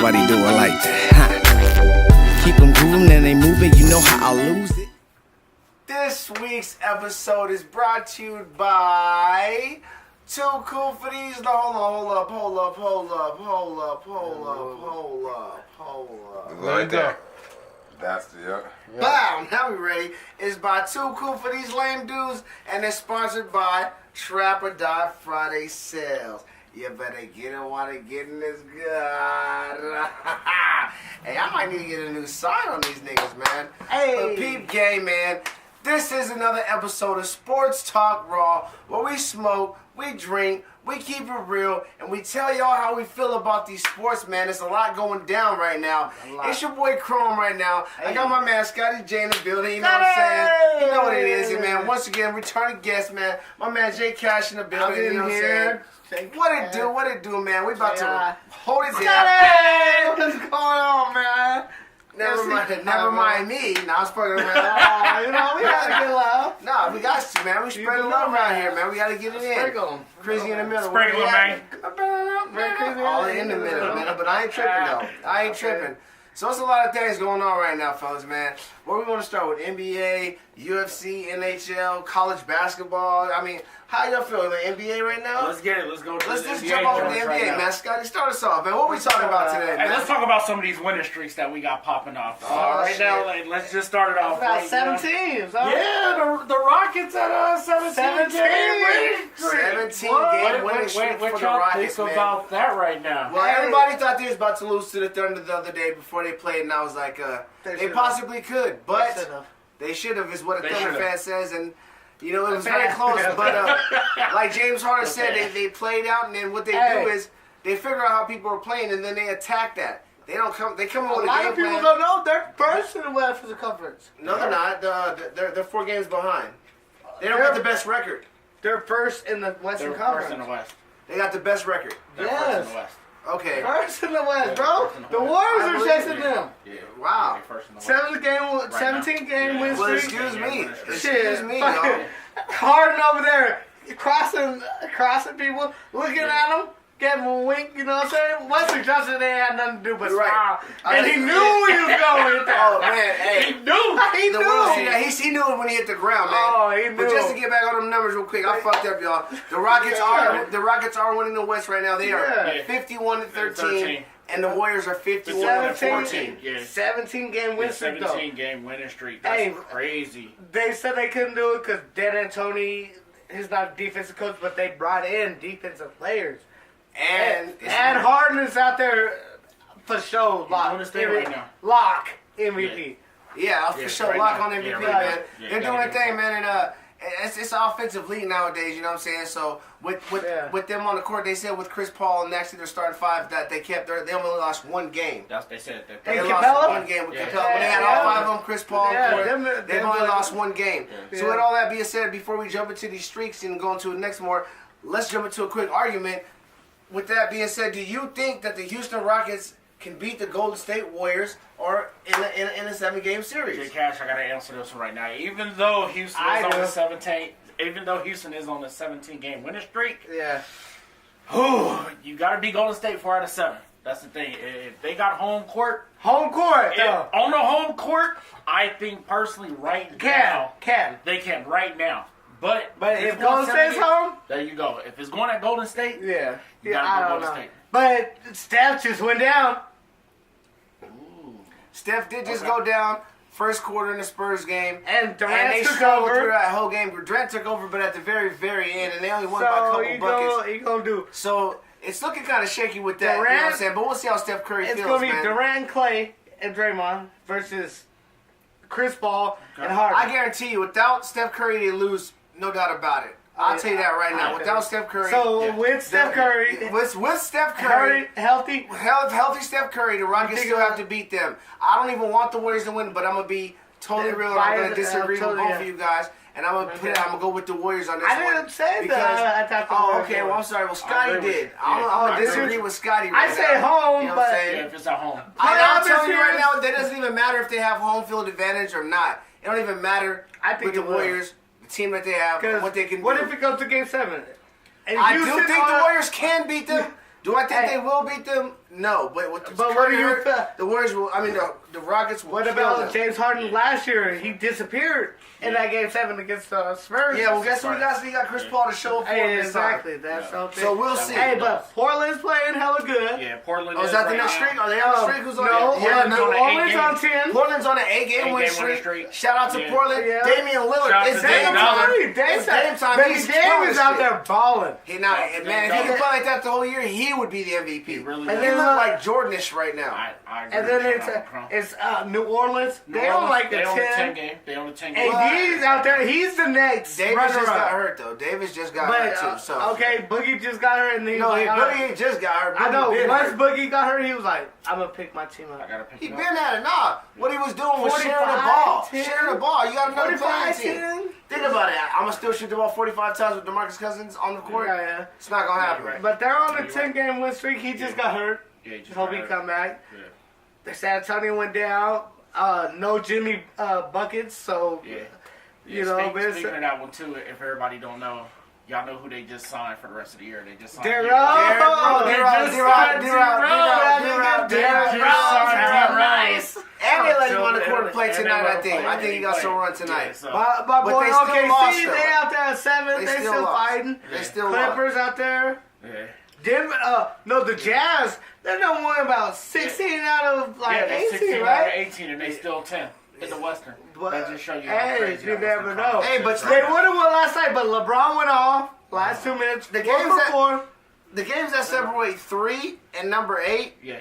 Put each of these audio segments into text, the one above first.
nobody do it like that. Keep them grooving and they moving, you know how I'll lose it. This week's episode is brought to you by Too Cool for These. No, hold up. Right there. That's the, yeah. Bow, now we ready. It's by Too Cool for These Lame Dudes, and it's sponsored by Trap or Die Friday Sales. You better get it while they're getting this good. Hey, I might need to get a new sign on these niggas, man. Hey. But peep game, man. This is another episode of Sports Talk Raw, where we smoke, we drink, we keep it real, and we tell y'all how we feel about these sports, man. There's a lot going down right now. It's your boy Chrome right now. Hey. I got my man Scotty J in the building, you know what I'm saying? You know what it is, man. Once again, returning guest, man. My man Jay Cash in the building, you know what I'm saying? What it do, man? We about to hold it down. Scotty! What's going on, man? Never mind me. Nah, I'm fucking around. You know, we had a good laugh. Nah, we got to, man. We spreading love around here, man. We gotta get it in. Sprinkle 'em. Crazy in the middle. Sprinkle 'em, man. All in the middle, man. But I ain't tripping, though. I ain't tripping. So it's a lot of things going on right now, fellas, man. Where we want to start with NBA, UFC, NHL, college basketball. I mean, how y'all feeling? The NBA right now? Let's get it. Let's go to Let's the just NBA jump off the joints NBA, right now. man. Scotty, start us off, man. What we talking about today, Hey, man? let's talk about some of these winning streaks that we got popping off. Oh, Right shit. now, let's just start it off. About right 7 now. teams, huh? Yeah, the Rockets at 17 game winning streak. 17 What? game winning streak What for the y'all Rockets, think man. about that right now? Well, everybody thought they was about to lose to the Thunder the other day before they played, and I was like, they should've. possibly could, but should've. they should have, is what a They Thunder should've. fan says, and you know, it was very close, but like James Harden said, they played out, and then what they do is they figure out how people are playing, and then they attack that. They come in A with a lot game of people plan. don't know they're first in the Western Conference. No, they're not. They're 4 games behind. They don't got the best record. They're first in the Western They're Conference. first in the West. They got the best record. They're Yes. first in the West. Okay. First in the West, Yeah, bro. first in the The West. Warriors I are believe chasing it. them. Yeah. Wow. They're first in the West. 17 game win Well, streak. excuse me. Shit, Excuse me, y'all. fucking Harden over there crossing people, looking at them, getting a wink, you know what I'm saying? Western Johnson they had nothing to do but You're right. smile. And he knew he was going there. Oh, man, hey. He knew. He The knew. world, see that he knew it when he hit the ground, man. Oh, he knew. But just to get back on them numbers real quick, I fucked up, y'all. The Rockets are winning the West right now. They are Yeah. 51-13, and the Warriors are 17. 51-14. Yeah. 17 game win streak though. 17 game winning streak. That's Hey. crazy. They said they couldn't do it because Dan Antoni, he's not a defensive coach, but they brought in defensive players. And Harden is out there for sure. doing his thing right now. Lock MVP. yeah, for Yeah, sure, right lock now. on MVP, Yeah, right man. now. Yeah, They're doing gotta their thing, do it. man, and it's an offensive league nowadays. You know what I'm saying? So with them on the court, they said with Chris Paul and actually their starting 5 that they only lost 1 game. That's they said. That They Hey, lost Capella? 1 game with Yeah. Capella. When they had all 5 of them, Chris Paul, Yeah, Corey, them- they've them only boys- lost 1 game. Yeah. So with all that being said, before we jump into these streaks and go into the next more, let's jump into a quick argument. With that being said, do you think that the Houston Rockets can beat the Golden State Warriors or in a 7-game Jay series? Cash, I gotta answer this one right now. Even though Houston I is on do. the 17 game winning streak, Yeah. you gotta beat Golden State 4 out of 7. That's the thing. If they got home court, Home court, though. on the home court, I think personally right now Can. they can right now. But If it's Golden going 7 State's games, home, there you go. If it's going at Golden State, yeah. You Yeah, gotta I go don't Golden know. State. But Steph just went down. Steph did just go down first quarter in the Spurs game. And And Durant they took struggled through over. that whole game. Durant took over, but at the very, very end, and they only won by a So couple buckets. he gonna do. So it's looking kind of shaky with that, you know what I'm Durant- saying? But we'll see how Steph Curry It's feels, gonna be man. Durant, Clay, and Draymond versus Chris Paul and I Harden. guarantee you, without Steph Curry, they lose, no doubt about it. I'll tell you that right now. Without Steph Curry, So with Steph Curry, with Steph Curry, healthy. healthy Steph Curry, the Rockets think still about- have to beat them. I don't even want the Warriors to win, but I'm gonna be totally They're real. And I'm gonna biased, disagree with totally, both of you guys, and I'm gonna go with the Warriors on this I one. didn't say because, that. I thought the oh, Warriors okay. won. Well, I'm sorry. Well, Scotty agree with did. you. I'm Yeah, gonna I agree disagree with with Scotty. I Right say now. home, You know what I'm but saying? yeah, if it's at home. I'm Playoff telling you right series- now, that doesn't even matter if they have home field advantage or not. It don't even matter I think with the it will. Warriors, the team that they have, what they can what do. if it goes to Game 7? And I do Houston think the are- Warriors can beat them. Do I think Hey. they will beat them? No, but with the But what do you Curry, feel? the Warriors will. I mean, the Rockets will. What kill about them. James Harden last year? He disappeared in that Game 7 against the Spurs. Yeah, well, guess what? He got Chris Paul to show up for him Hey, this exactly. time. That's Yeah. something. So we'll see. Hey, but Portland's playing hella good. Yeah, Portland. Oh, is that the right next now. streak? Are they on the streak? Who's on No, it? Yeah, New no. on Orleans 8 on games. 10. Portland's on an 8-game win Eight-game winning streak. streak. Shout out to Yeah. Portland. Yeah. Damian Lillard. Shout out It's to Dame Dame time. Lillard. It's Dame time. Baby He's Dame killing is out shit. there balling. He now, Yeah, man, if Dame he can does. play like that the whole year, he would be the MVP. He really and does. he And look then, like Jordanish right now. I agree And then with it's you on that, bro. New Orleans. New They on Orleans, like the they on the 10 10. game. They on the 10 game. AD's out there. He's the next Davis just got runner-up. hurt though. Davis just got But hurt too. So okay, Boogie just got hurt, and then he no, was he like, Boogie just got hurt. I know. Boogie been Once hurt. Boogie got hurt, he was like, "I'm gonna pick my team I up." gotta pick He him been up. at it. Nah, what he was doing was sharing the 45, ball. 10. Sharing the ball. You got another playing 45, team. 10. Think about it. I'm gonna still shoot the ball 45 times with DeMarcus Cousins on the court. Yeah. It's not gonna happen. Right. But they're on a You're 10-game win streak. He just got hurt. Yeah, just Hope he got hurt. come back. Yeah. The San Antonio went down. No Jimmy buckets, so Yeah. You know, but it's- speaking of that one too, if everybody don't know, y'all know who they just signed for the rest of the year. They just signed. Derrick Derrick Rose. Rose, They Derrick just Rose, signed Derrick Rose, Derrick Derrick Rose. Rose, Derrick Rose. Nice. And they let him So on the they- court to play and they tonight, let I him think. play. I think he got some run tonight. Yeah, so- My But boy they still OKC, lost, though. they out there at 7. They They still still lost. fighting. They still lost. Clippers out there. Yeah. Denver, no, the Jazz. They're not one about 16 out of like Yeah, they 16 18, out of right? 18, and they still 10 in the Western. But, That just show you how hey, crazy you that never Western know. Conference Hey, but is They right now. would have won last night, but LeBron went off last 2 minutes. The Four games for that- four. The games that separate 3 and number 8 Yeah.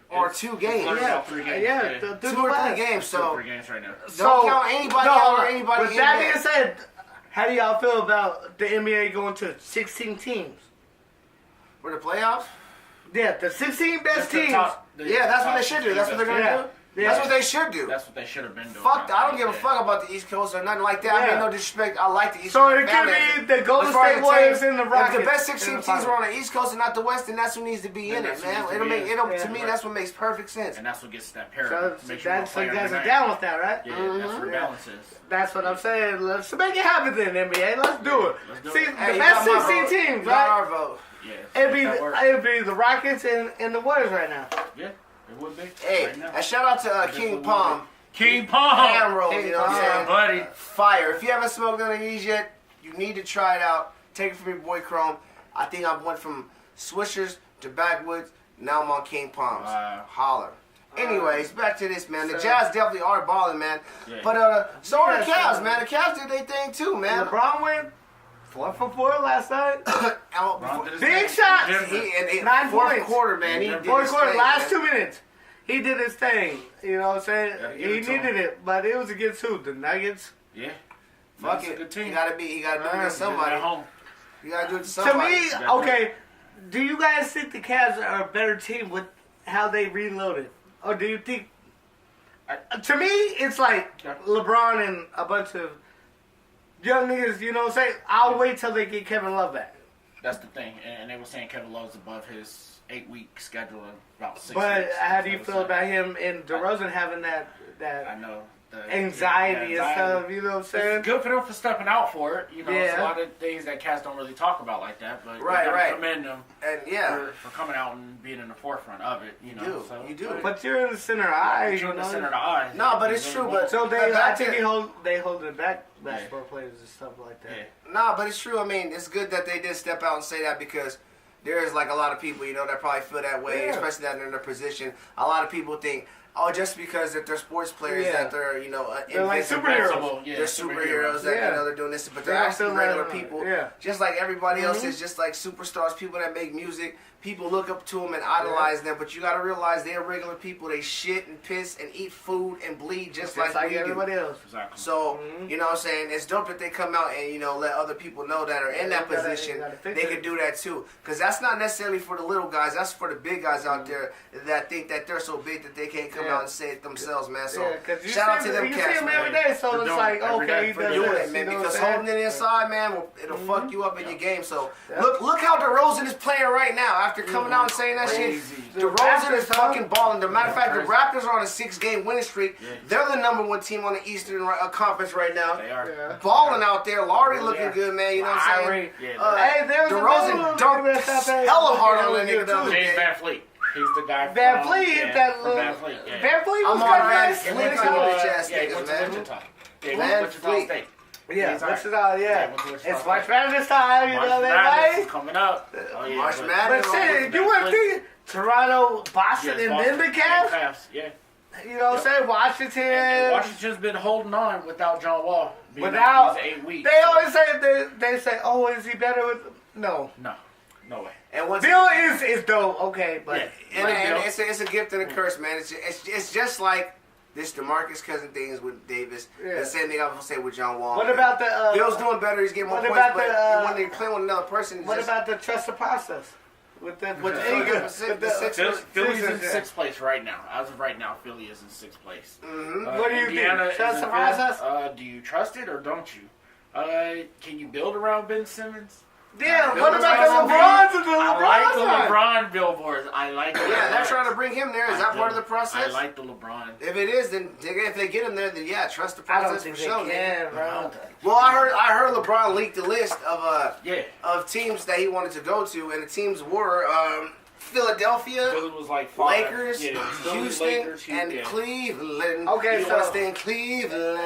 or It's- 2 it's games. learned about 3 games. Yeah, Yeah. do 2 the or 3 West. games. Two or So 3 games right now. don't count anybody out or anybody With in that there. being said, how do y'all feel about the NBA going to 16 teams? For the playoffs? Yeah, the 16 best That's the teams. top- Yeah, that's what top they should do. 16 That's what they're best gonna Yeah. do. Yeah. That's what they should do. That's what they should have been doing. Fuck, I don't give a Yeah. fuck about the East Coast or nothing like that. I Yeah. mean, no disrespect. I like the East So Coast. it could family. be the Golden As far as State the Warriors teams, and the Rockets. If the best in 16 the teams were finals. on the East Coast and not the West, then that's who needs to be Then in it, that's who man. needs to It'll be make in it. it'll Yeah. to me that's what makes perfect sense. And that's what gets that So, parity. Makes you that's, so play you every guys are night. down with that, right? Yeah, that's where balance is. That's what I'm saying. Let's make it happen then, NBA. Let's do it. Let's do See, it. Hey, the you best got my 16 vote. teams, You got right? our vote. Yeah. It'd be that works. the Rockets and the Warriors right now. Yeah, it would be. Hey, right now. and shout out to Definitely King would Palm. be. King Palm. Ham rolls, you know what I'm Yeah, saying? buddy. Fire. If you haven't smoked none of these yet, you need to try it out. Take it from your boy Chrome. I think I went from Swishers to Backwoods. Now I'm on King Palms. Wow. Holler. Anyways, back to this, man. The So- Jazz definitely are balling, man. Yeah. But so are the Yeah, Cavs, so- man. The Cavs did their thing too, man. LeBron went 4 for 4 last night. Ron did his Big thing. shots. Denver. in 9 fourth points. quarter, man. He In did fourth his Fourth quarter, thing, last man. 2 minutes. He did his thing. You know what I'm saying? Gotta give He it to needed him. it, but it was against who? The Nuggets? Yeah. Fuck That's a it. good team. He gotta do it against At somebody. home. You gotta do it to To somebody. me, okay, do you guys think the Cavs are a better team with how they reloaded? Or do you think... to me, it's like LeBron and a bunch of young niggas, you know what I'm saying? I'll wait till they get Kevin Love back. That's the thing. And they were saying Kevin Love's above his 8-week schedule in about 6 But weeks. how do you That's what feel I'm saying. about him and DeRozan having I that know. The anxiety and stuff, you know what I'm saying? It's good for them for stepping out for it. You know, it's Yeah. a lot of things that cats don't really talk about like that. But Right, you gotta right. commend them And yeah, for coming out and being in the forefront of it. You know, You do. But you're in the center eye, you're you in the know? center of the eye. No, but it's true, but- So But I back think to- they hold it back, basketball players and stuff like that. Yeah. nah, but it's true. I mean, it's good that they did step out and say that because there is like a lot of people, you know, that probably feel that way, Yeah. especially that they're in their position. A lot of people think, oh, just because that they're sports players, Yeah. that they're, you know, They're like invincible. superheroes. Yeah, They're superheroes that Yeah. you know they're doing this, but they're They're actually still regular like- people, yeah. just like everybody else Mhm. is, just like superstars, people that make music. People look up to them and idolize them, but you got to realize they're regular people. They shit and piss and eat food and bleed just like we do. everybody else. Exactly. So, Mhm. you know what I'm saying? It's dope that they come out and, you know, let other people know that are in Yeah, that you gotta- position, you gotta fix they it. can do that too. Because that's not necessarily for the little guys. That's for the big guys out there that think that they're so big that they can't come Yeah. out and say it themselves, man. So, Yeah, 'cause you shout out see to him- them you cats, see him man. every day, so For it's doing like, it every okay, day, he for does Doing this, it, man, you know because what I'm holding it inside, man, it'll fuck you up in your game. So Yeah. look how DeRozan is playing right now. After coming out and saying that Crazy. shit, DeRozan is Raptors, huh? fucking balling. The matter of fact, the Crazy. Raptors are on a 6-game winning streak. Yeah. They're the number 1 team on the Eastern Conference right now. They are. Yeah. Balling out there, Laurie looking Yeah. good, man. You know what I'm saying? Yeah, Uh, Hey, there's DeRozan another one dunked that's out there. hella hard on Yeah, that nigga the other James day. Van Fleet. He's the guy Van from... Fleet hit that from little... Van Fleet, yeah. Van Fleet was I'm on kind of Van nice. Fleet. He went to Van college. Fleet. Yeah, he went to man. Wichita. Yeah, he Van went to Wichita Fleet. State. Yeah, He's all right. Wichita, yeah. went to Wichita It's State. March Madness time, you March know that, Madness right? is coming up. Oh, yeah, March but- Madness. But shit, you Van would Fleet. think Toronto, Boston, Yes, and then the Boston, Cavs. and Cavs, yeah. You know what I'm saying? Washington. And Washington's been holding on without John Wall. being Without- out these 8 weeks. They always say, they say, oh, is he better with... No. No way. And once Bill is dope, okay, but... Yeah. and it's a gift and a curse, man. It's just like this DeMarcus Cousins thing is with Davis. Yeah. The same thing I was gonna say with John Wall. What man. about the... Bill's doing better. He's getting more what points, about but the, when they play with another person, it's What just, about the trust the process? With the With the Eagles, with the Sixers. Philly's in Sixers, 6th place right now. As of right now, Philly is in 6th place. What do you Indiana think? is Trust in the 5th. process? Do you trust it or don't you? Can you build around Ben Simmons? Yeah, Bill what was about like, the LeBrons and the I like the LeBrons? LeBron billboards. I like it. Yeah, they're trying to bring him there. Is I that do. part of the process? I like the LeBron. If it is, then if they get him there, then yeah, trust the I process don't think for they sure. can, bro. Well, I heard LeBron leaked the list of Yeah. of teams that he wanted to go to, and the teams were Philadelphia, Philly was like 5. Lakers, Yeah, Philly, Houston, Lakers, and yeah. Cleveland. Okay, you so- want to stay in Cleveland?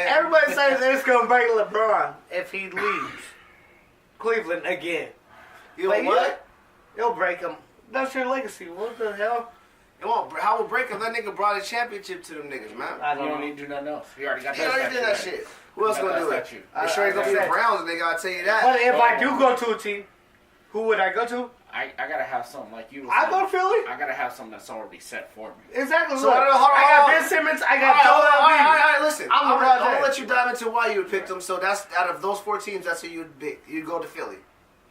Everybody says it's going to break LeBron if he leaves Cleveland again. You know But what? It'll break him. That's your legacy. What the hell? It won't. How will break him? That nigga brought a championship to them niggas, man. I You don't don't know. need to do nothing else. He already got He that already did that statue. shit. Who else Got gonna that do it? statue. I'm sure it's gonna be the I- Browns, nigga. I'll tell you that. But if I Oh. do go to a team, who would I go to? I gotta have something like you. I go to Philly. I gotta have something that's already set for me. Exactly. So, Look, hold on, I got hold on. Ben Simmons. I All got right, Joel all Embiid. right, listen. I'm I'm LeBron gonna James. let you dive into why you would pick them. So that's out of those 4 teams, that's who you'd go to Philly.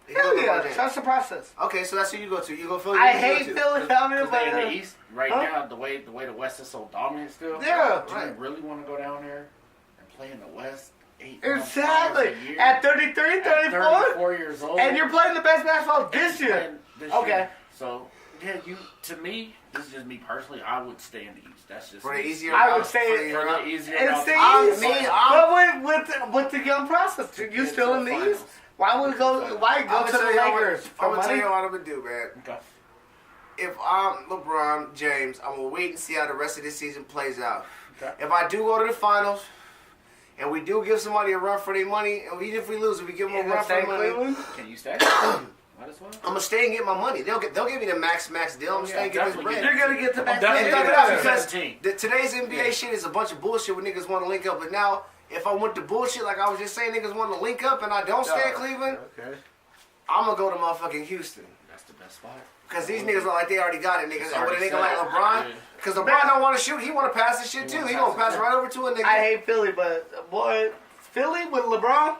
You Hell go to yeah. LeBron James. Trust the process. Okay, so that's who you go to. You go Philly. I who you hate go to? Philly. I mean, Because they in but, the East right Huh? now, the way the West is so dominant still. Yeah. Do Right. you really want to go down there and play in the West 8 Exactly. months a year? At 33, At 34, 34 years old, and you're playing the best basketball this year. playing this Okay. year. So yeah, to me, this is just me personally. I would stay in the East. That's just For the me. easier I would route, say for it- the For route. the easier It's route the to East. get But with the young process, you still in the Finals. East. Why would go? Why go I'm to gonna the tell you Lakers I'm for gonna tell money? you what I'm gonna do, man. Okay. If I'm LeBron James, I'm gonna wait and see how the rest of this season plays out. Okay. If I do go to the finals, and we do give somebody a run for their money, and even if we lose, if we give them a In run the for their same money, Cleveland? Can you stay? Might as well. I'm gonna stay and get my money. They'll give me the max deal. I'm Yeah, staying and get this definitely bread. get You're gonna get the I'm best. definitely And gonna think about get it, because 17. today's NBA Yeah. shit is a bunch of bullshit where niggas want to link up. But now, if I went to bullshit, like I was just saying, niggas want to link up and I don't stay in Cleveland, Okay. I'm gonna go to motherfucking Houston. That's the best spot. Because these niggas look like they already got it, niggas. It's And with a already nigga like set. LeBron, Yeah. because LeBron don't want to shoot, he want to pass the shit too. wanna He pass gonna pass it. right over to a nigga. I hate Philly, but boy, Philly with LeBron.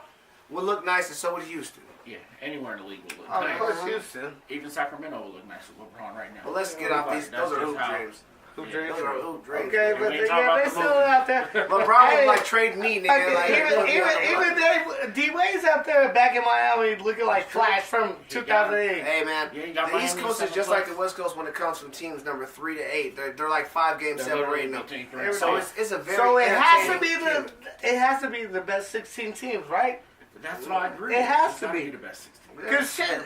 Would look nice, and so would Houston. Yeah, anywhere in the league would look Oh, nice. of course, Houston. Even Sacramento would look nice with LeBron right now. But let's get off these. That's Those are just hoop how- dreams. Who Yeah, dreams? Those are hoop dreams. Okay, man. but We ain't talking yeah, about they the still movie. out there. LeBron Hey, was like trade me, nigga. Like, even D Wade's out there back in Miami looking like Flash from 2008. Hey man, Yeah, you got the East Miami Coast is seventh just place. like the West Coast when it comes from teams number 3 to 8. They're like 5 games They're literally separating them. between three and So six. it's a very So it has to be entertaining the it has to be the best 16 teams, right? That's what I agree. It has It's to gotta be. the best 16. Because shit,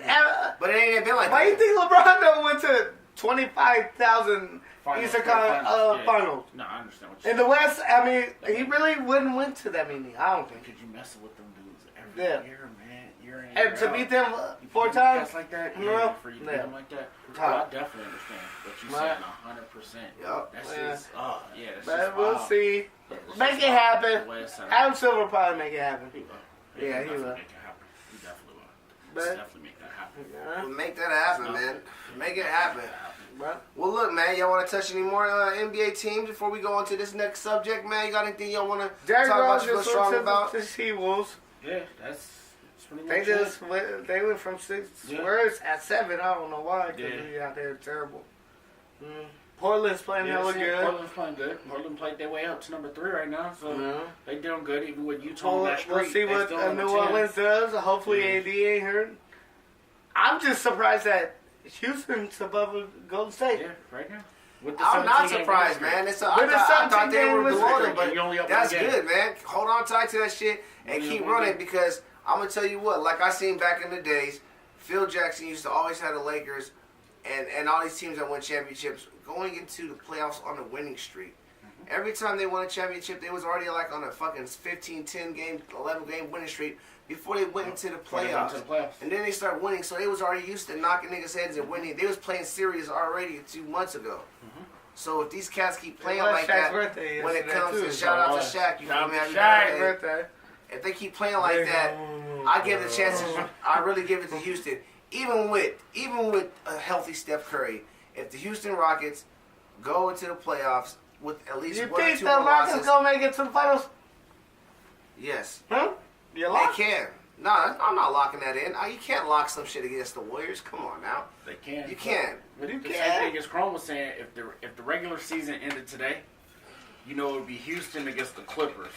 But it ain't been like why do you that. think LeBron don't went to 25,000 Finals, Eastern yeah. Finals? No, I understand what you're In the West, I mean, he really wouldn't went to that many. I don't think. Because you messing with them dudes every Yeah. year, man. Year in, And year to out. beat them You 4 beat times. cats like that, No. yeah, for you to beat Yeah. them like that. Top. Well, I definitely understand what you're Right. saying 100%. Yup. That's Yeah. just, yeah, that's But just we'll wild. see. That's Make just it wild. happen. The way it's set up. Adam Silver will probably make it happen. He will. Yeah, he definitely will. Make it happen. He definitely will. But- Let's definitely make that happen. Yeah. Make that happen, man. Make it happen. But Well, look, man. Y'all want to touch any more NBA teams before we go on to this next subject, man? You got anything y'all want to Derrick talk Rose about? You feel just strong went about? to the Sea-Wolves. Yeah, that's pretty much They it. just they went from 6 Yeah. words at 7. I don't know why. Because Yeah. we out there terrible. Portland's playing Yeah, hella see, good. Portland's playing good. Portland played their way up to number 3 right now, so Yeah. they doing good. Even with Utah on that streak, We'll see they what still number New 10. Orleans does. Hopefully Yeah. AD ain't hurt. I'm just surprised that Houston's above Golden State. Yeah, right now. With the I'm not 17-game surprised, winning man. streak. It's I With the thought they were 17-game below them, streak, but you only up that's one game. good, man. Hold on tight to that shit and Only keep up one running game. because I'm gonna tell you what. Like I seen back in the days, Phil Jackson used to always have the Lakers and all these teams that won championships going into the playoffs on a winning streak. Every time they won a championship, they was already like on a fucking 15, 10 game, 11 game winning streak before they went into the playoffs. And then they start winning, so they was already used to knocking niggas' heads and winning. They was playing series already 2 months ago. So if these cats keep playing like that, when it comes to shout out to Shaq, you feel me? Happy birthday. If they keep playing like that, I give the chances. I really give it to Houston. Even with a healthy Steph Curry, if the Houston Rockets go into the playoffs with at least one or two more losses, you think the Rockets gonna make it to the finals? Yes. Huh? They can. No, I'm not locking that in. You can't lock some shit against the Warriors. Come on now. They can. You can. But the same thing as Chrome was saying, if the regular season ended today, you know it would be Houston against the Clippers,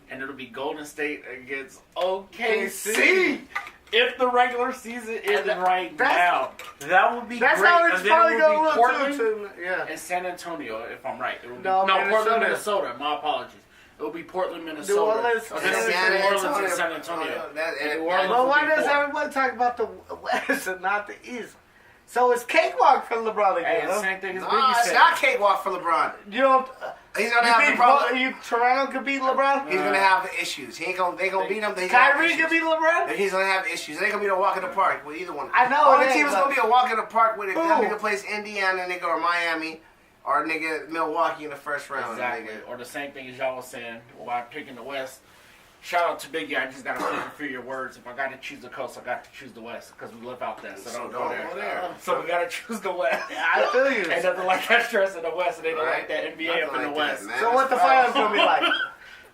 and it'll be Golden State against OKC. If the regular season ended right now, that would be great. That's how it's probably going to look. Portland and San Antonio, if I'm right. It would be, Portland, Minnesota. My apologies. It will be Portland, Minnesota. New Orleans, and San Antonio. But why does everyone talk about the West and not the East? So it's cakewalk for LeBron again. Hey, same thing as Biggie said. It's not cakewalk for LeBron. You don't. He's gonna have the problem. Toronto could beat LeBron. He's gonna have issues. They gonna beat him. Kyrie could beat LeBron. He's gonna have issues. It ain't gonna be a walk in the park with either one. I know. Only team is gonna be a walk in the park with it. That nigga plays Indiana, nigga, or Miami, or nigga Milwaukee in the first round. Exactly. Nigga. Or the same thing as y'all was saying while picking the West. Shout out to Biggie. I just got to fulfill your words. If I got to choose the coast, I got to choose the West because we live out there. So don't go there. So we got to choose the West. I feel you. Ain't nothing like that stress in the West. And they don't like that NBA up in the West. That, so what the finals going to be like?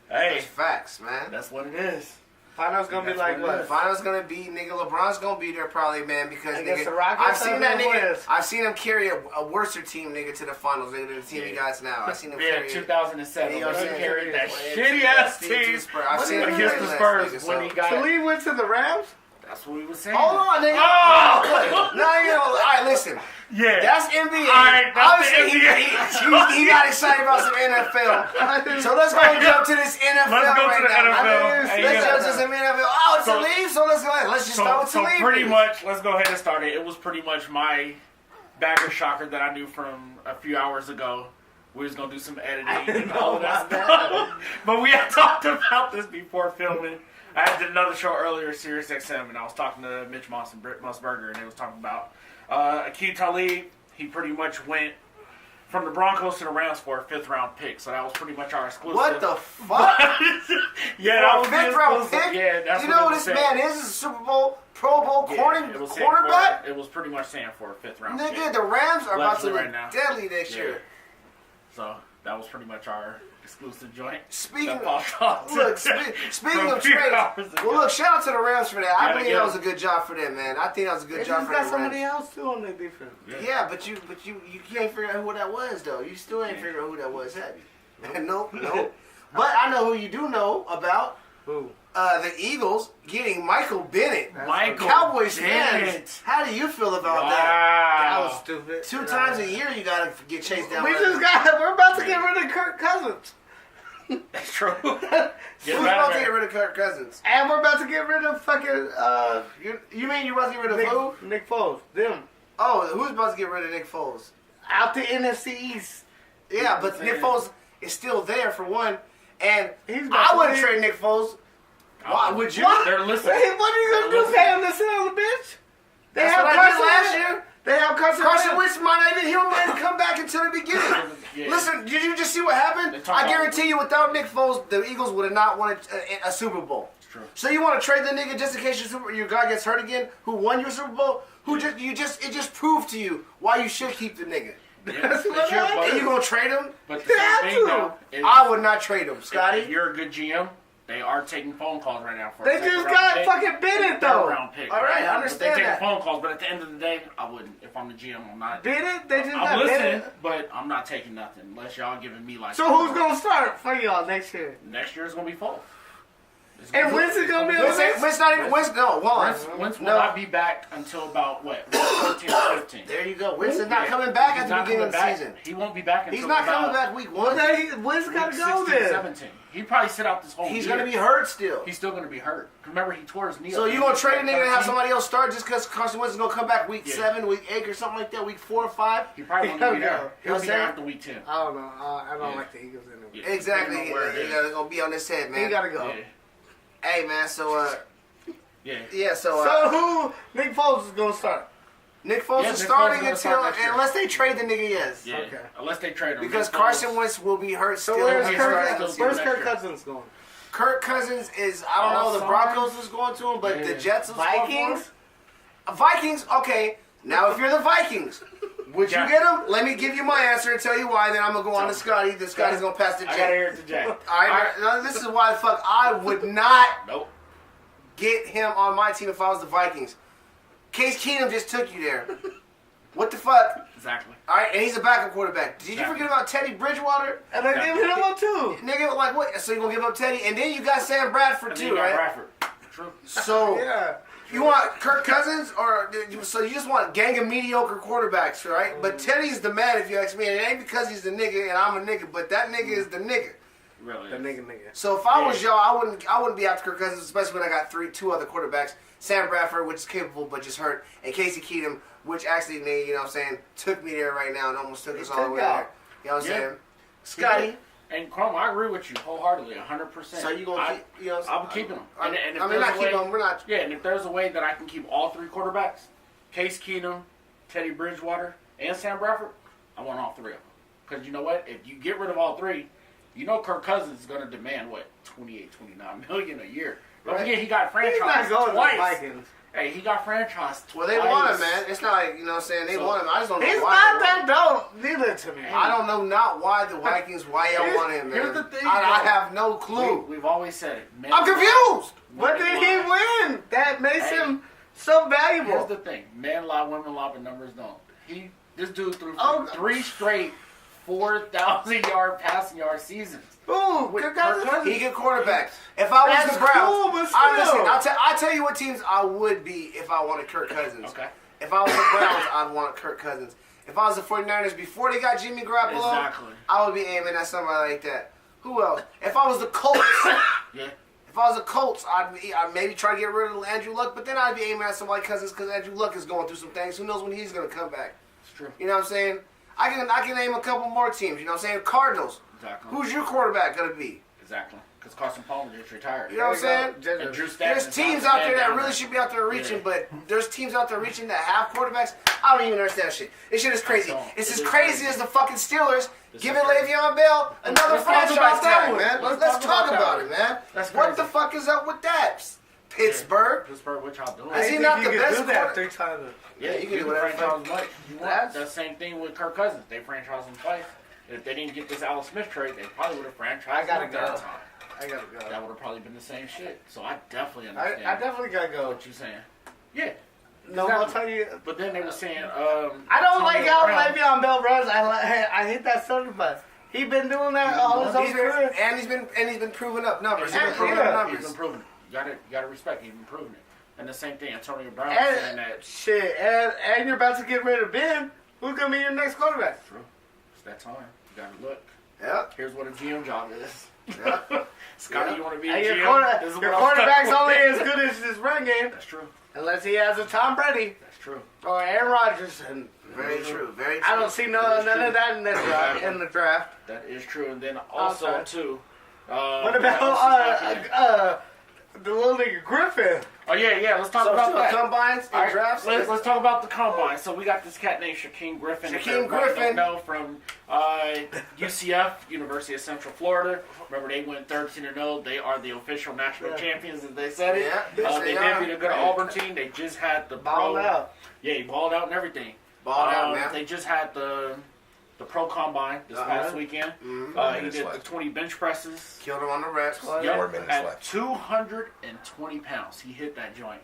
Hey. That's facts, man. That's what it is. Finals going to be like what? Finals going to be, nigga, LeBron's going to be there probably, man, because, nigga, the Rockets, I've seen that nigga, I've seen him carry a worser team, nigga, to the finals, nigga, than the team he got now. I've seen him carry 2007. You know what I'm He saying? carried that shitty-ass team. I've seen him against the Spurs when he got So he went to the Rams? That's what he was saying. Hold on, nigga. Oh! No, you know, all right, listen. Yeah. That's NBA. All right, that's obviously, the NBA. he got excited about some NFL. So let's go jump to this NFL Let's go to the now. NFL. Let's jump to some NFL. Oh, it's a leave, so let's go ahead. Let's just start with the leave. So pretty much, let's go ahead and start it. It was pretty much my bagger shocker that I knew from a few hours ago. We was going to do some editing and all of that stuff. But we had talked about this before filming. I did another show earlier, Sirius XM, and I was talking to Mitch Moss and Britt Musburger, and they was talking about Akeem Talib. He pretty much went from the Broncos to the Rams for a 5th round pick, so that was pretty much our exclusive. What the fuck? Yeah, that was the 5th round exclusive. pick? Yeah, that's you what know it who was this saying. man is? He's a Super Bowl, Pro Bowl Yeah, quarterback? It was pretty much saying for a 5th round Nigga, pick. the Rams are about to Allegedly look right now. deadly next Yeah. year. So that was pretty much our exclusive joint. Speaking That of, popped off look, today speaking from of a few trades, hours ago. well, look, shout out to the Rams for that. I Gotta believe get that them. was a good job for them, man. I think that was a good They job just for got the somebody Rams. else too on their defense. Yeah, but you can't figure out who that was though. You still ain't figured out who that was, have you? Nope. But I know who you do know about. Who? The Eagles getting Michael Bennett. Michael Cowboys Bennett. fans. How do you feel about that? That Wow. was stupid. 2 times a year you gotta get chased down. We're about to get rid of Kirk Cousins. That's true. Who's Get about rid to of get rid of Kirk Cousins? And we're about to get rid of fucking You mean you about to get rid of who? Nick Foles. Them. Oh, who's about to get rid of Nick Foles? Out the NFC East. Yeah, but Nick Foles is still there for one, and He's about I to wouldn't leave. trade Nick Foles. Why would you? What? They're listening. Hey, what are you going to do? Pay him to sit on the bench? They That's have what I did Carson last Wentz. year. They have Carson Carson Wentz. Wentz might not even he might not come back until the beginning. Yeah. Listen, did you just see what happened? They talk I about- guarantee you, without Nick Foles, the Eagles would have not won a Super Bowl. True. So you want to trade the nigga just in case your guy gets hurt again? Who won your Super Bowl? It just proved to you why you should keep the nigga. Yeah, That's what it's your happened. And you budget. gonna trade him? But the They same have thing to. though is I would not trade him, if Scotty. you're a good GM, they are taking phone calls right now for They a second just round got pick fucking Bennett, and a though. 3rd round pick. All right, I But understand they taking that. phone calls, but at the end of the day, I wouldn't. If I'm the GM, I'm not. Bennett? They just I'm got listening, Bennett. but I'm not taking nothing unless y'all giving me like. So who's going to start for y'all next year? Next year is gonna be Foles. And Winston gonna be on the bench? Wentz not even Wentz. No, Wentz will not be back until about what 14 or 15. There you go. Winston's not coming back at the beginning of the season. He won't be back until He's not coming about back week 1. Winston gotta week go 16, there. 17. He probably sit out this whole He's year. gonna be hurt still. He's still gonna be hurt. Remember, he tore his knee. So up you gonna in trade a nigga and have 13? somebody else start just because Carson Wentz is gonna come back week 7, week 8, or something like that, week 4 or 5? He probably won't Hell be no. there. He'll be there saying? after week 10. I don't know. I don't Yeah. like the Eagles anyway. Yeah. Exactly. You know where it is. They're gonna be on this head, man. He gotta go. Yeah. Hey, man. So Yeah. So who Nick Foles is gonna start? Nick Foles Yeah, is Nick starting Foles is gonna start until next year. unless they trade the nigga. Yes. Yeah. Okay. Unless they trade him. Because Nick Carson Foles- Wentz will be hurt So still. where's he's Kirk? starting still Where's next Kirk year. Cousins going? Kirk Cousins is, I don't know, the Broncos was going to him, but Yeah. the Jets was going for him. Vikings? Vikings, okay. Now, if you're the Vikings, would Yeah. you get him? Let me give you my answer and tell you why, then I'm going to go on to Scotty. Then Scotty's going to pass the I gotta Jets. hear it to Jay. All right, now, this is why the fuck I would not Nope. get him on my team if I was the Vikings. Case Keenum just took you there. What the fuck? Exactly. All right, and he's a backup quarterback. Did you Exactly. forget about Teddy Bridgewater? And they gave him one too. Nigga, like what? So you gonna give up Teddy, and then you got Sam Bradford And then too, you got right? Bradford. True. So Yeah. you want Kirk Cousins, or so you just want gang of mediocre quarterbacks, right? But Teddy's the man, if you ask me, and it ain't because he's the nigga and I'm a nigga, but that nigga is the nigga. Really. The is. nigga. So if I was y'all, I wouldn't be after Kirk Cousins, especially when I got two other quarterbacks. Sam Bradford, which is capable but just hurt, and Casey Keenum, which actually, you know what I'm saying, took me there right now and almost took us all the took way y'all. there. You know what I'm Yeah. saying? Scotty, And Chrome, I agree with you wholeheartedly, 100%. so you gonna keep, you know what I'm keeping them. I And mean, if not there's a keep way- them, we're not. Yeah, and if there's a way that I can keep all three quarterbacks, Case Keenum, Teddy Bridgewater, and Sam Bradford, I want all three of them. Because you know what? If you get rid of all three, you know Kirk Cousins is going to demand, what, 28, 29 million a year. Don't Right. forget he got He's not franchised going to the twice. Vikings. Hey, he got franchised Well, they twice. want him, man. It's not like, you know what I'm saying, they So- want him. I just don't know He's why. not they that want dope neither to me. him. I don't know not why the Vikings, why y'all Here's- want him, man. here's the thing, I though. have no clue. We've always said it. Men I'm confused. What did he win? That makes Hey. him so Here's valuable. the thing. Men lie, women lie, but numbers don't. This dude threw Oh. 3 straight 4,000-yard passing yard seasons. Ooh, With Kirk Kirk Cousins. He good quarterback. If I was That's the Browns, cool, but still. I'll tell you what teams I would be if I wanted Kirk Cousins. Okay. If I was the Browns, I'd want Kirk Cousins. If I was the 49ers before they got Jimmy Garoppolo, Exactly. I would be aiming at somebody like that. Who else? If I was the Colts, Yeah. if I was the Colts, I'd maybe try to get rid of Andrew Luck, but then I'd be aiming at somebody Cousins because Andrew Luck is going through some things. Who knows when he's going to come back? It's true. You know what I'm saying? I can name a couple more teams. You know what I'm saying? Cardinals. Exactly. Who's your quarterback going to be? Exactly. Because Carson Palmer just retired. You know what I'm saying? And Drew Statton There's is teams not out there the that man really down should be out there reaching, Yeah. but there's teams out there reaching that have quarterbacks. I don't even understand that shit. This shit is crazy. I don't. It's It as is crazy crazy. as the fucking Steelers This giving is crazy. Le'Veon Bell another Let's talk franchise about that tag, one. man. Let's Let's talk talk about about that it, man. That's What the crazy. fuck is up with that? Pittsburgh. Pittsburgh, what y'all doing? Is he I not think the you best could do that quarter- 3 times. Yeah, you can do whatever the franchise much you want. That's- The same thing with Kirk Cousins. They franchised him twice. If they didn't get this Alex Smith trade, they probably would have franchised I gotta him a third go. time. I gotta go. That would have probably been the same shit. So I definitely I understand definitely gotta go. what you're saying. Yeah. No, I'll tell you. But then they were saying, I don't like how Brown. Le'Veon Bell runs. I hit that Southern bus. He been doing that all his whole career. And he's been proving up numbers. He's Yeah, been proving yeah. up He's numbers. improving it. You gotta respect. He's improving it. And the same thing, Antonio Brown was saying And that. shit, and you're about to get rid of Ben. Who's gonna be your next quarterback? True. It's that time. You gotta look. Yep. Here's what a GM job is. Yep. Scotty, Yeah. you want to be a And GM? This is your what I'm quarterback's stuck only with. as good as his run game, That's true. unless he has a Tom Brady That's true. or Aaron Rodgers. And Very true. Very true. I don't see none of that in the draft. That is true. And then also Okay. too. What else is happening? about the little nigga Griffin? Oh yeah. Let's talk So, about that. combines and All right, drafts. let's talk about the combine. So we got this cat named Shaquem Griffin. If Shaquem everybody Griffin. don't know, from UCF, University of Central Florida. Remember, they went 13-0. They are the official national Yeah. champions, as they said it. Yeah, yes, They they did are. beat a good Auburn team. They just had the Balled pro. out. Yeah, he balled out and everything. Balled out, man. They just had the the pro combine this past weekend. He did the 20 bench presses. Killed him on the reps. Yep, 4 minutes at left. 220 pounds. He hit that joint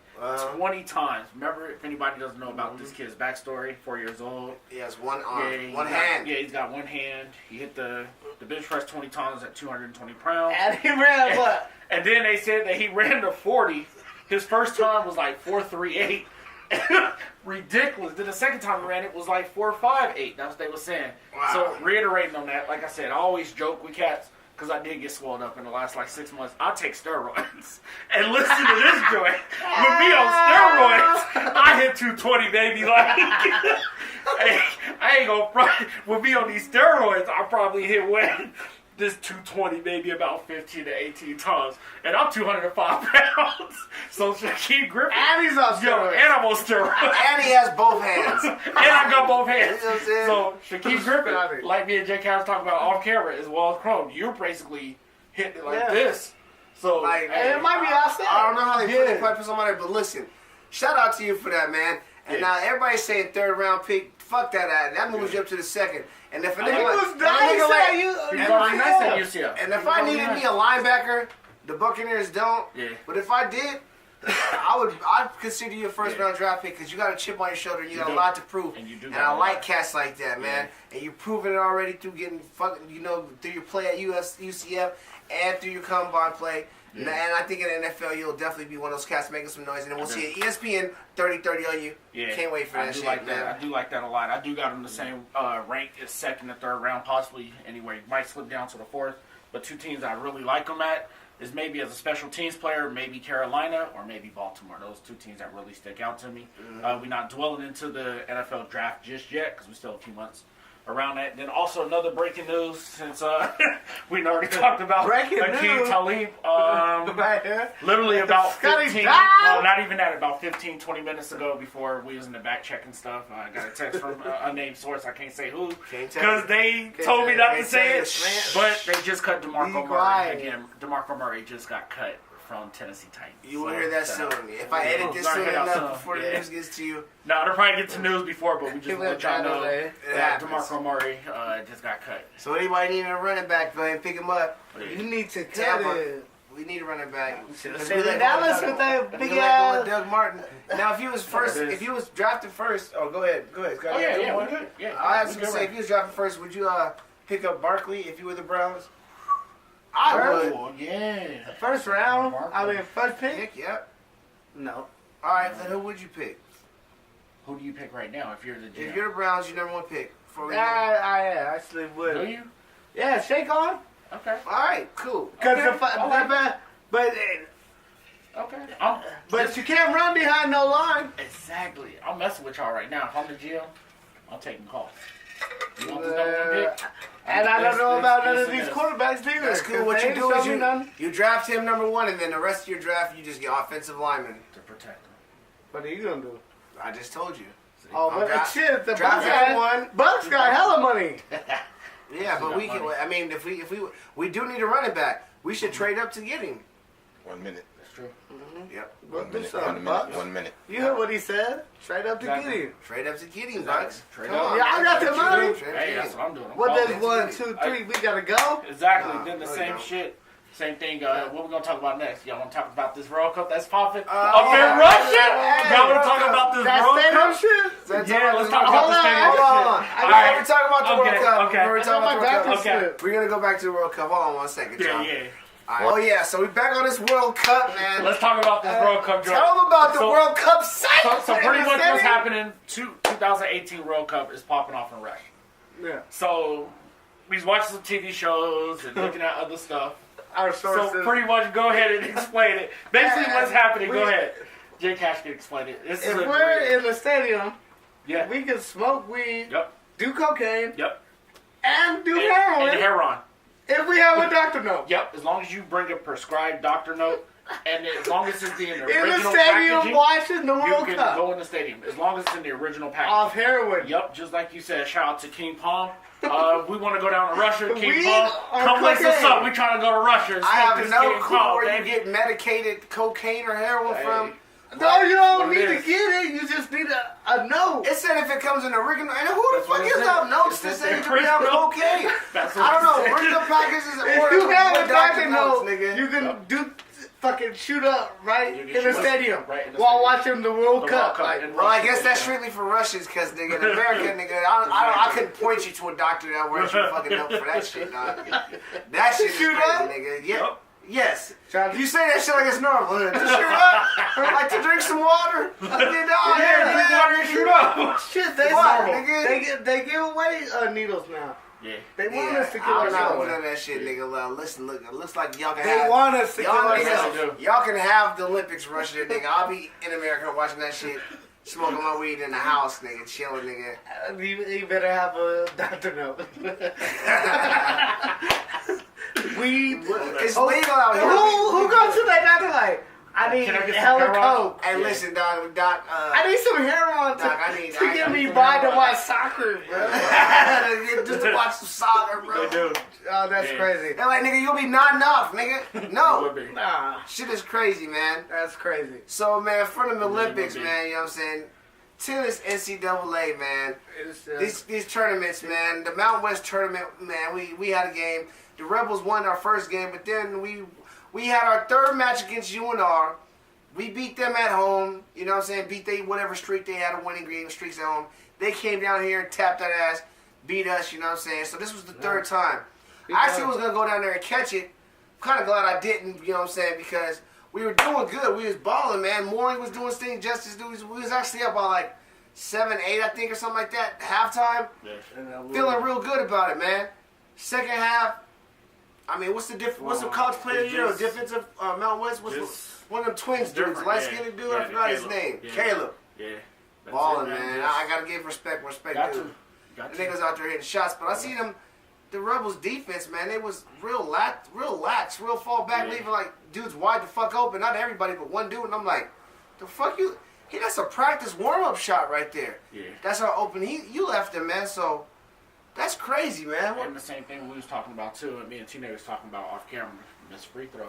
20 times. Remember, if anybody doesn't know about this kid's backstory, 4 years old. He has one arm, Yeah, one hand. Yeah, he's got one hand. He hit the bench press 20 times at 220 pounds. And he ran what? And then they said that he ran to 40. His first time was like 4.38. Ridiculous. Then the second time he ran it was like 4.58. That's what they were saying. Wow. So reiterating on that, like I said, I always joke with cats because I did get swelled up in the last like 6 months. I'll take steroids and listen to this joint. With me on steroids, I hit 220, baby. Like, hey, I ain't gonna front. With me on these steroids, I probably hit when this 220 maybe about 15 to 18 times, and I'm 205 pounds. So Shaquille Griffin, And he's on yo, steroids. and I'm on steroids, And he has both hands. and I got both hands. You know what I'm saying? So Shaquille Griffin, like me and Jake was talking about off camera, as well as Chrome, you're basically hitting it like this. So Like, And it might be outside. I don't know how they Yeah. put somebody, but listen, shout out to you for that, man. And now everybody's saying third round pick. Fuck that. That moves you up to the second. And if a nigga he's already nice at UCF. and if I needed me a linebacker, the Buccaneers don't. Yeah. But if I did, I'd consider you a first round draft pick because you got a chip on your shoulder and you got a lot to prove. And you do And got I a like lot. cats like that, man. And you've proven it already through getting fucking, through your play at UCF and through your combine play. And I think in the NFL, you'll definitely be one of those cats making some noise. And then we'll see an ESPN 30-30 on you. Yeah, Can't wait for that shit, like man. that. I do like that a lot. I do got him the same rank as second and third round, possibly. Anyway, might slip down to the fourth. But two teams I really like him at is maybe as a special teams player, maybe Carolina or maybe Baltimore. Those two teams that really stick out to me. We're not dwelling into the NFL draft just yet because we still have a few months around that. Then also another breaking news since we already talked about Breaking Akeem news. Talib. Right here. Literally about Scotty 15, died. well, not even that, about 15, 20 minutes ago before we was in the back checking stuff, I got a text from an unnamed source, I can't say who, Can't tell because you. they told me not to Can't say tell it, you, man. but they just cut DeMarco Be Murray quiet. again. DeMarco Murray just got cut from Tennessee Titans. You will So, hear that soon. If I edit this Gonna soon hit out enough soon. before the Yeah. news gets to you, No, they'll probably get to news before, but we just Keep let it y'all down know there. It that happens. DeMarco Murray just got cut. so anybody needing a running back, go ahead and pick him up. You need to cut Tampa. it. We need a running back. Should've Because stayed we in let go of Dallas Doug- with that we big let go of ass. Doug Martin. Now, if he was first, It is. if he was drafted first, go ahead, Scott. Oh, yeah, one? we good. Yeah, I was we gonna good say, right if he was drafted first, would you pick up Barkley if you were the Browns? I would. Oh, yeah. First round. I mean, first pick. Pick, yep. No. All right, then who would you pick? Who do you pick right now if you're the GM? If you're the Browns, your number one pick. Before we go. I actually Do would. you? Yeah, shake on. Okay. All right, cool. Because Okay, if I, I like but Okay. but you can't run behind no line. Exactly. I'm messing with y'all right now. If I'm the GM, I'm taking calls. You want this number one pick? And I don't know about none this of and these this. quarterbacks either. That's cool. 'cause What they you ain't do is show me none. you draft him number one, and then the rest of your draft, you just get offensive linemen. To protect them. What are you gonna do? I just told you. Oh, I'm but dra- shit, the draft Bucks got one. Bucks got hella money. Yeah, but got we can. money. I mean, if we do need a running back, we should trade up to get him. 1 minute. That's true. Yep. We'll 1 do minute. something, 1 minute. Bucks. 1 minute. You heard what he said? Straight up to Exactly. get him. Trade up to get him, Exactly. Bucks. Trade Come up. on, Yeah, I man. got the Trade money. him, trade Hey, him. that's what I'm doing. I'm What calling does it. 1, 2, 3? We gotta go. Exactly. Nah, then the no, you same don't. shit. Same thing. What we gonna talk about next? Y'all want to talk about this World Cup that's popping Oh, up in yeah. Russia? Hey, Y'all want World to talk Cup. about this That World stadium Cup? shit? Yeah, let's talk about Hold the on, stadium Hold on. shit. Before Alright. we talk about the Okay, World Cup, okay. before we I talk know my about the back World is Cup, slipped. we're gonna go back to the World Cup. Hold on 1 second, Yeah, John. yeah. All right. Oh yeah, so we back on this World Cup, man. Let's talk about this World Cup. joint. Tell them about the So- World Cup site. So pretty in the much what's stadium. happening, 2018 World Cup is popping off in Russia. Yeah. So we was watching some TV shows and looking at other stuff. Our So sources. pretty much go ahead and explain it. Basically what's happening, go We- ahead. Jay Cash can explain it. This is If a we're great- in the stadium, yeah. we can smoke weed, Yep. do cocaine, Yep. and do And heroin heroin. if we have a doctor note. Yep. As long as you bring a prescribed doctor note, and as long as it's in the In the original stadium packaging, watching the you World can Cup. go in the stadium. As long as it's in the original package. Off heroin. Yep, just like you said, shout out to King Palm. We want to go down to Russia. King Weed Palm, or come lace us cocaine? up. We trying to go to Russia. And I smoke have this no King clue Palm, where you baby. get medicated cocaine or heroin Hey. from, No, you don't What need it to is. get it. You just need a note. It said if it comes in original, and who the That's what fuck it gives said. out notes to It's say the you can have original. cocaine? That's what I don't know. it said. Original packages If or you have a doctor doctor notes, note, nigga. you can do fucking shoot up right You can in the shoot up stadium right in the while stadium. watching the World The Cup. World Cup. Like, And Well, I guess Russians, that's yeah. strictly for Russians, cause nigga, in America, nigga, I couldn't point you to a doctor that wears you fucking note for that shit, dog. That shit is Shoot crazy, up? nigga. Yeah. Yup. Yes. Try to- You say that shit like it's normal. To shoot up? Like to drink some water? Shoot up. Shit, they Fuck, normal. nigga. They give away needles now. Yeah. They want Yeah, us to kill I'm not ourselves. with none of that shit, nigga. Listen, look, it looks like y'all can They have. want us to kill Y'all, ourselves. niggas, y'all can have the Olympics rushing it, nigga. I'll be in America watching that shit, smoking my weed in the house, nigga, chilling, nigga. You better have a doctor note. Weed. It's legal out here. Who goes to that doctor like, I need Can I get some hella heroin? coke. Hey, listen, Doc. I need some heroin Doc, I need- to get I me need by to heroin. watch soccer, bro. just to watch some soccer, bro. They do. Oh, that's Yeah. crazy. They're like, nigga, you'll be nodding off, nigga. It No. would be. Nah, Shit is crazy, man. that's crazy. So, man, for the Olympics, would be. man, you know what I'm saying? Tennis NCAA, man. It's, These tournaments, man. The Mountain West tournament, man. We had a game. The Rebels won our first game, but then we had our third match against UNR. We beat them at home. You know what I'm saying? Beat they whatever streak they had, a winning game streaks at home. They came down here and tapped that ass, beat us. You know what I'm saying? So this was the third time. I actually was gonna go down there and catch it. I'm kind of glad I didn't. You know what I'm saying? Because we were doing good. We was balling, man. Maury was doing things just as dudes. We was actually up by like 7-8, I think, or something like that. Halftime. Feeling real good about it, man. Second half, I mean, what's the difference? What's the college player it's you know? just- Defensive Mountain West. What's just- one of them twins it's dudes? different, Light yeah. skinned dude. Yeah, I forgot his Caleb. name. Yeah. Caleb. Yeah. That's Balling, it, man. Just- I gotta give respect. Got dude. to. Got The to. niggas out there hitting shots, but I see them. The Rebels defense, man, they was real lax, real fall back, Yeah. leaving like dudes wide the fuck open. Not everybody, but one dude, and I'm like, the fuck you? Hey, that's a practice warm up shot right there. Yeah. That's our open. You left him, man. So that's crazy, man. And the same thing we was talking about too, and me and Tina was talking about off camera. Missed free throws.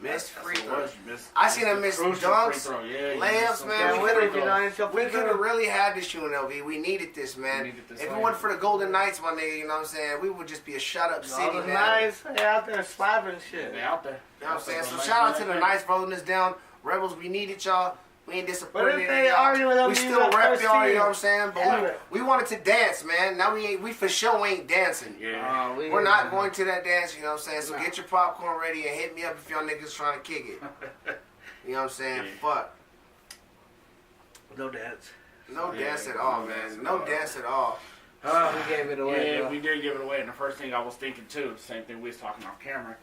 Missed free That's what it throws. was. You missed- I seen him the miss crucial dunks, free throw. Yeah, you layups, missed some man. crucial We free could've- throws. We could have really had this UNLV. We needed this, man. We needed this if it man. wasn't for the Golden Knights, my nigga, you know what I'm saying? We would just be a shut up city, all the man. nice. They out there slapping shit. They out there. You know what I'm saying? So Nice shout out to man. the Knights for holding us down. Rebels, we needed y'all. We ain't disappointed. But if in they y'all. argue with them, we you still got rep first y'all, you know team. what I'm saying? But Anyway. we wanted to dance, man. Now we for sure ain't dancing. Yeah. We're not going to that dance, you know what I'm saying? So get your popcorn ready and hit me up if y'all niggas trying to kick it. You know what I'm saying? Yeah. Fuck. No dance. No Yeah, dance at all, no man. dance at No all. dance at all. We gave it away. Yeah, bro. we did give it away. And the first thing I was thinking too, the same thing we was talking off camera.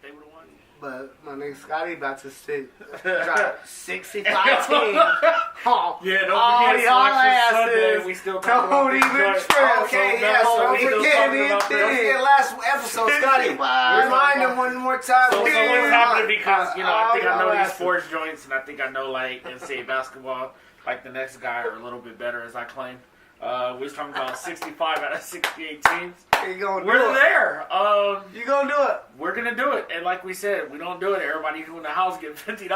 They would have won. But my nigga Scotty about to drop 65 teams. Oh, Yeah, don't all forget y'all Selection Sunday. asses We still talking about don't these even joints. trip. Okay, So yeah, that's so what don't we still forget talking about Don't this. forget last episode, Scotty. 65. Remind them one more time. So what what's we happening on. because, you know, I think I know all these asses. sports joints and I think I know, like, NCAA basketball, like the next guy are a little bit better, as I claim. We was talking about 65 out of 68 teams. You gonna We're do it. there. You gonna do it. We're going to do it. And like we said, we don't do it. Everybody who in the house get $50.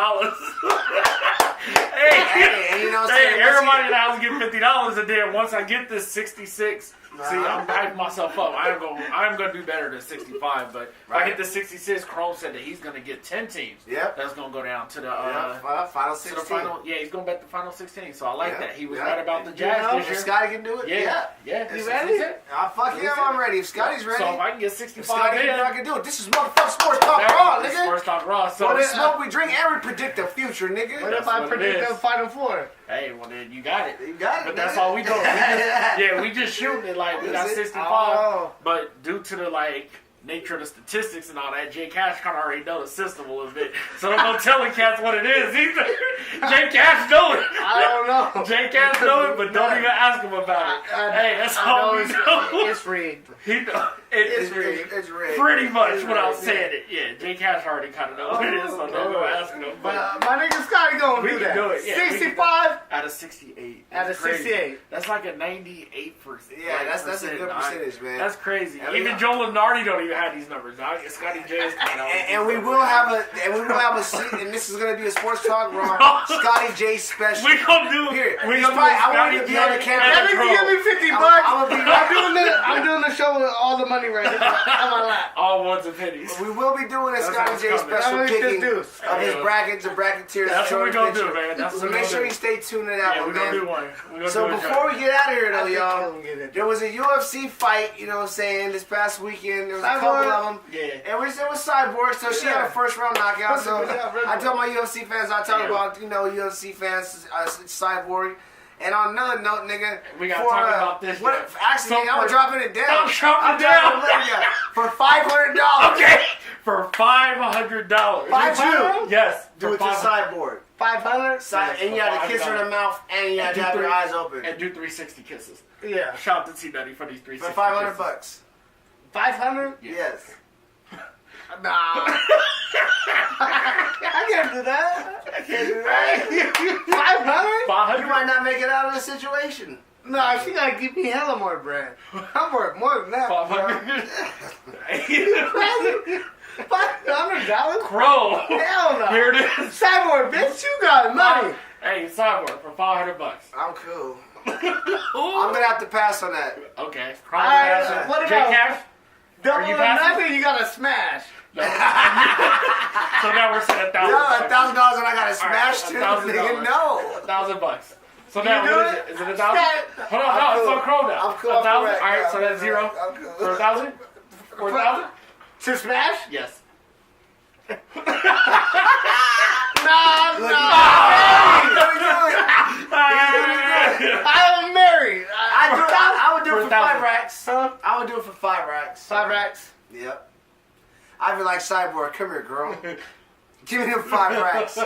Hey, you know what I'm saying? Everybody in the house get $50, and then once I get this 66, see, I'm hyping myself up. I am gonna do better than 65. But if I get the 66, Chrome said that he's gonna get 10 teams. Yep. That's gonna go down to the Final to 16. the final. Yeah, he's gonna bet the final 16. So I like Yeah, that. He was yeah. right about the You Jazz know, this if year. Scotty can do it, Yeah. You ready? Fuck yeah, I'm ready. If Scotty's ready, So if I can get if 65 Scotty in, can do it. This is motherfucking sports talk raw, That's nigga. Sports Talk Raw. So What we smoke, we drink, and we predict the future, nigga. What That's if I what it predict is. the Final Four? hey, well then you got it. You got it, But that's nigga. all we do. We just shooting it like we got That's it. 65. Oh. But due to the like nature of the statistics and all that, Jay Cash kind of already know the system a little bit. So I'm gonna tell cats what it is either. Jay Cash know it. I don't know. Jay Cash know it, but don't even ask him about it. Hey, that's all we know. It's rigged. He know. It's rigged. pretty much It's without rigged, saying it. Yeah, Jay Cash already kind of know what it is, so don't go asking him. But my nigga Scotty gonna We do can that. do it, yeah, we can do 65 out of 68. out of That's crazy. 68. That's like a 98%. Yeah, that's a good percentage, man. That's crazy. And Even Joe Lenardi don't even have these numbers. Scotty J is coming out. And we will have a and this is gonna be a sports talk raw Scotty J special. We gonna do Here, We he's gonna probably- do I want you to Scotty be on the J camera. and That nigga Pro. give me 50 bucks. I'm I'm doing the show with all the money right now on my lap. All ones and pennies. We will be doing a That's Scotty what's J coming. special That's what kicking we of should his do. brackets and bracketeers. That's what showing we gonna picture. do, man. That's So what make we sure gonna you do. stay tuned to that Yeah, one, we're gonna man. do one. We're gonna So do a before we get out of here, though, I think y'all, I'm gonna get it. there was a UFC fight, you know what I'm saying, this past weekend. There was a Cyborg. couple of them. Yeah. And it was Cyborg, so she had a first round knockout. So Yeah, I told my UFC fans, I talk Yeah. about, UFC fans, Cyborg. And on another note, nigga, We gotta talk about this, What, man. actually, So nigga, I'm for- dropping it down. Don't drop it I'm down. dropping it down for $500. Okay. For $500. 500? Yes. Do for it to 500. Cyborg. 500? And you had to kiss her in the mouth, and you had to have your eyes open. And do 360 kisses. Yeah. Shout out to T Nutty for these 360 For 500 kisses. bucks. 500? Yes. Nah. I can't do that. I can't do that. 500? 500? You might not make it out of the situation. No, she gotta give me hella more bread. I'm worth more than that. $500? Crow. Hell no. Here it is. Cyborg, bitch, you got money. Hey, Cyborg for $500. I'm cool. I'm gonna have to pass on that. Okay. What J about- Cash? Double you or passing? nothing, you gotta smash. So now we're saying $1,000. No, $1,000 and I gotta All right, smash too. $1,000. Nigga, no. $1,000. So now do what is it? it? Is it 1,000? Hold on, I'm no, it's cool. on Crow now. I'm cool. 1,000? I'm All correct. right, so I'm that's zero. I'm cool. For 1,000? For 1,000? To smash? Yes. I'm married. I would do For it for 1,000. 5 racks. Huh? I would do it for 5 racks. 5 racks. Yep. I'd be like, Cyborg, come here, girl. Give me them 5 racks.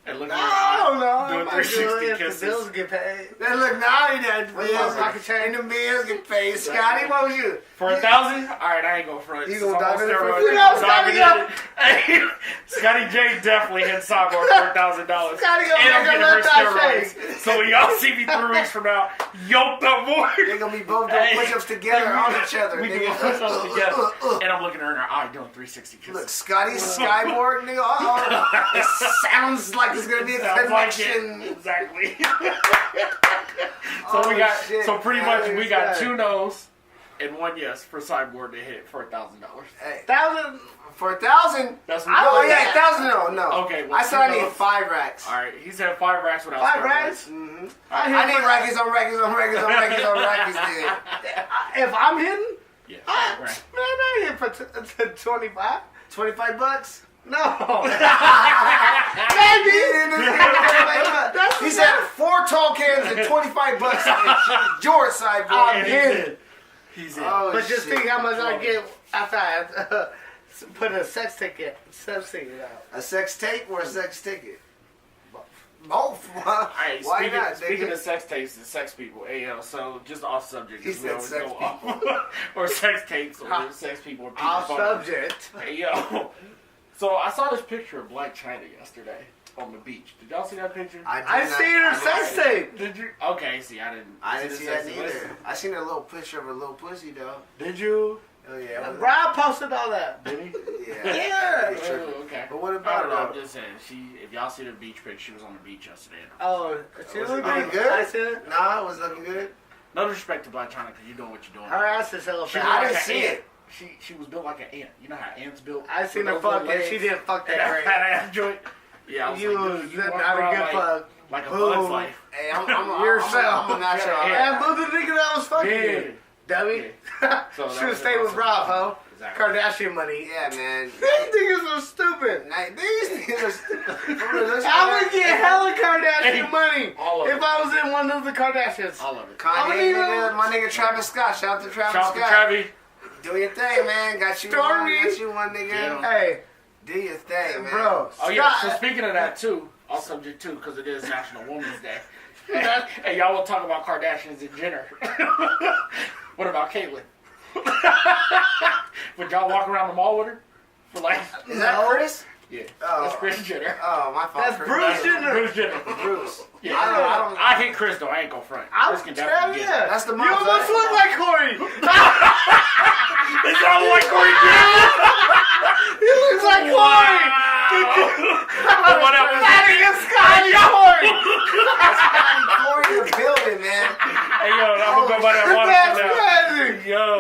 And look No, at no. Doing I'm not 360 doing it if kisses. the bills get paid. Then look, now he done. Where's my pocket change? And the bills get paid. Scotty, what was you? For 1,000? All right, I ain't going front. You It's gonna almost dive in it for steroids. free? You know, Scotty Diving in it. Hey, Scotty J definitely hit Cyborg for $1,000. Scotty gonna And I'm make getting a her left eye steroids. So when y'all see me 3 weeks from now, yoked up more. They're gonna be both doing push-ups together on each other. We nigga. doing push-ups together. And I'm looking at her in her eye doing 360 kisses. Look, Scotty Skyborg, nigga. It sounds like there's gonna be a Sounds like connection. it. Exactly. Oh, So we got, shit. so pretty much we got Scotty. 2 no's and 1 yes for Cyborg to hit for $1,000. Hey, 1,000. for 1,000. That's Oh what yeah, 1,000. No. Okay, well, I said I two need no's. 5 racks. All right, he said 5 racks without 5 steroids. racks? Mm-hmm. I I need racks on racks on racks on racks on racks. Then If I'm hitting, Yeah, I, 5 racks. man, I hit for 25. $25. No. He said 4 tall cans and $25. Your side, boy. I'm And he's hitting. in. He's in. Oh, But just shit. think how much I get after I put a sex ticket out. A sex tape or a sex ticket? Both. Why Hey, Why not? speaking nigga? of sex tapes and sex people, so just off subject. He 'cause we said always sex go off. Or sex tapes or Off- sex people or people. Off phone. subject. Hey, yo. So I saw this picture of Black China yesterday on the beach. Did y'all see that picture? I seen her sex tape. Did you? Okay, see, I didn't. I didn't see that the sex either. tape. I seen a little picture of a little pussy though. Did you? Oh yeah. Rob posted all that. Did he? Yeah. Yeah. Oh, okay. But what I about don't know. I'm her? just saying. If y'all see the beach picture, she was on the beach yesterday. Oh, she Was was it looking good. good? I seen it. Nah, it was looking good. No disrespect to Black China, because you're doing what you're doing. Her ass is hella She fat. was I like didn't an see ant. it. She was built like an ant. You know how ants built? I seen her With those fuck little and she legs didn't fuck and that that great. fat ass joint. Yeah, I was You like, was you not walk a around good fuck. like a Boom. Bug's Life. Hey, I'm Yourself. I'm a natural. Yeah. And boo the nigga that was fucking Yeah. you. Dummy. So that Should have was stayed with awesome. Rob, ho. Exactly. Kardashian money. Yeah, man. These niggas are stupid. These niggas are stupid. I would get hella Kardashian Hey, money all of if it. I was in one of the Kardashians. All of it. Kanye, I mean, nigga, my nigga Travis Scott. Shout out to Travis Shout out to Scott. Travi. Do your thing, man. Got you Stormy. one. Got you one, nigga. Yeah. Hey, Do your thing, man. bro. Oh yeah. Scott- So speaking of that too, off subject too, because it is National Women's Day. Hey, y'all will talk about Kardashians and Jenner. What about Caitlyn? Would y'all walk around the mall with her? For like, Is that Chris? yeah. Oh. That's Chris Jenner. Oh, my fault. That's Chris. Bruce Jenner. Bruce Jenner. Bruce. Yeah. I I hate Chris though. I ain't gonna front. I Chris was can tell definitely you. get it. That's the You mom's almost right. look like Corey. It sounds like Corey Campbell. He looks like Corey. What up? That is Scotty Corey. Corey in the building, man. Hey yo, I'm gonna go by that water That's for now. crazy. Yo,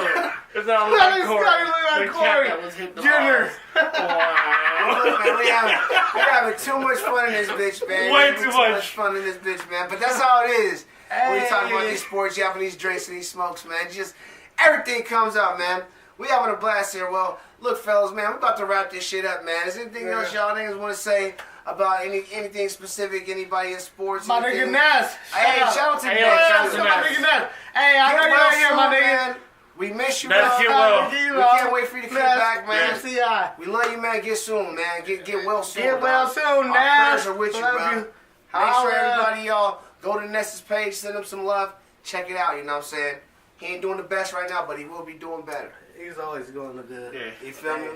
it sounds That like is Corey. Scotty look like The cat Corey. that was hitting the Jenner. Wow. Look, man, we having too much fun in this bitch, man. Way We too having much. fun in this bitch, man. But that's how it is. When we talk about Hey. these sports, Japanese drinks, and these smokes, man. Just everything comes out, man. We having a blast here. Well, look, fellas, man, we're about to wrap this shit up, man. Is there anything else y'all niggas want to say about anything specific? Anybody in sports? My nigga anything? Ness. Hey, shout out to Hey, Ness. yo, Shout out shout to out My to Ness. nigga Ness. Hey, I Get know well you're here, soon, my nigga. man. We miss you, Ness, bro. get well. We can't wait for you to come back, man. CI. We love you, man. Get soon, man. Get well soon. Get well dog. soon, Our Ness. prayers are with you, Love bro. you. Make sure Holla. everybody, y'all, go to Ness's page, send him some love. Check it out, you know what I'm saying? He ain't doing the best right now, but he will be doing better. He's always going to good. Yeah. You feel me?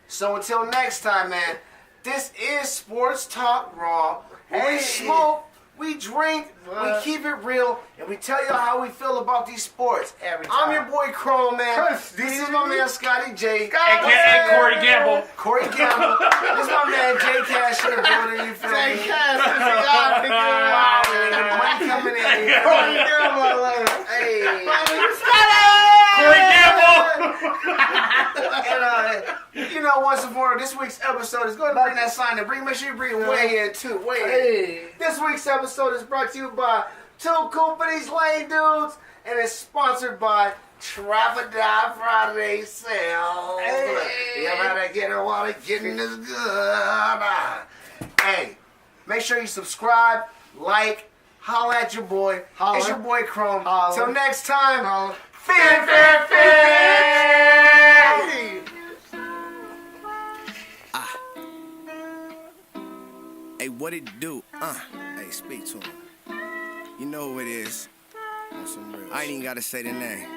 So until next time, man, this is Sports Talk Raw. Where we Hey. smoke, we drink, What? we keep it real, and we tell y'all how we feel about these sports. Every I'm time. your boy Chrome, man. Chris, This is my man Scotty J. AKA Corey Gamble. Corey Gamble. This is my man J Cash in the building, you feel Say me? cash, CI, Wow, nigga. nigga, money coming in. You feel Corey me? Gamble, like, Hey. my nigga Scotty. Corey Gamble. And, you know, once and for all, this week's episode is going to bring that sign and make sure you bring it way in, too. Way in. Hey. This week's episode is brought to you by Too Cool for These Lame Dudes, and it's sponsored by Trap or Die Friday Sales. Hey. You better get it while it's getting this good. Hey, make sure you subscribe, like, holla at your boy. Holla. It's your boy Chrome. Holla. Till next time, Holla. fin. Hey, what it do? Hey, speak to him. You know who it is. On some real I ain't even gotta say the name.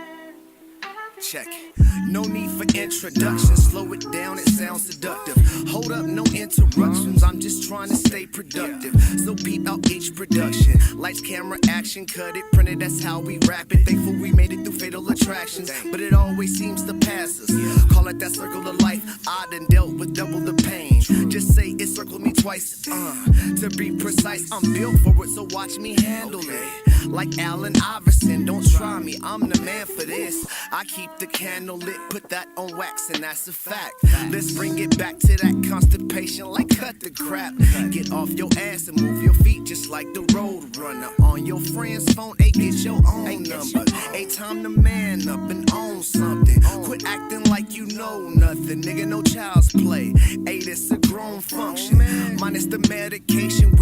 Check it. No need for introduction. Slow it down, it sounds seductive. Hold up, no interruptions. I'm just trying to stay productive. So peep out each production. Lights, camera, action, cut it, print it. That's how we rap it. Thankful we made it through fatal attractions, but it always seems to pass us. Call it that circle of life. I done dealt with double the pain. Just say it circled me twice. To be precise, I'm built for it, so watch me handle it. Like Allen Iverson, don't try me. I'm the man for this. I keep the candle lit, put that on wax, and that's a fact. Let's bring it back to that constipation, like cut the crap. Get off your ass and move your feet just like the road runner. On your friend's phone, hey, get your own number. Hey, time to man up and own something. Quit acting like you know nothing, nigga, no child's play. Hey, this a grown function, minus the medication.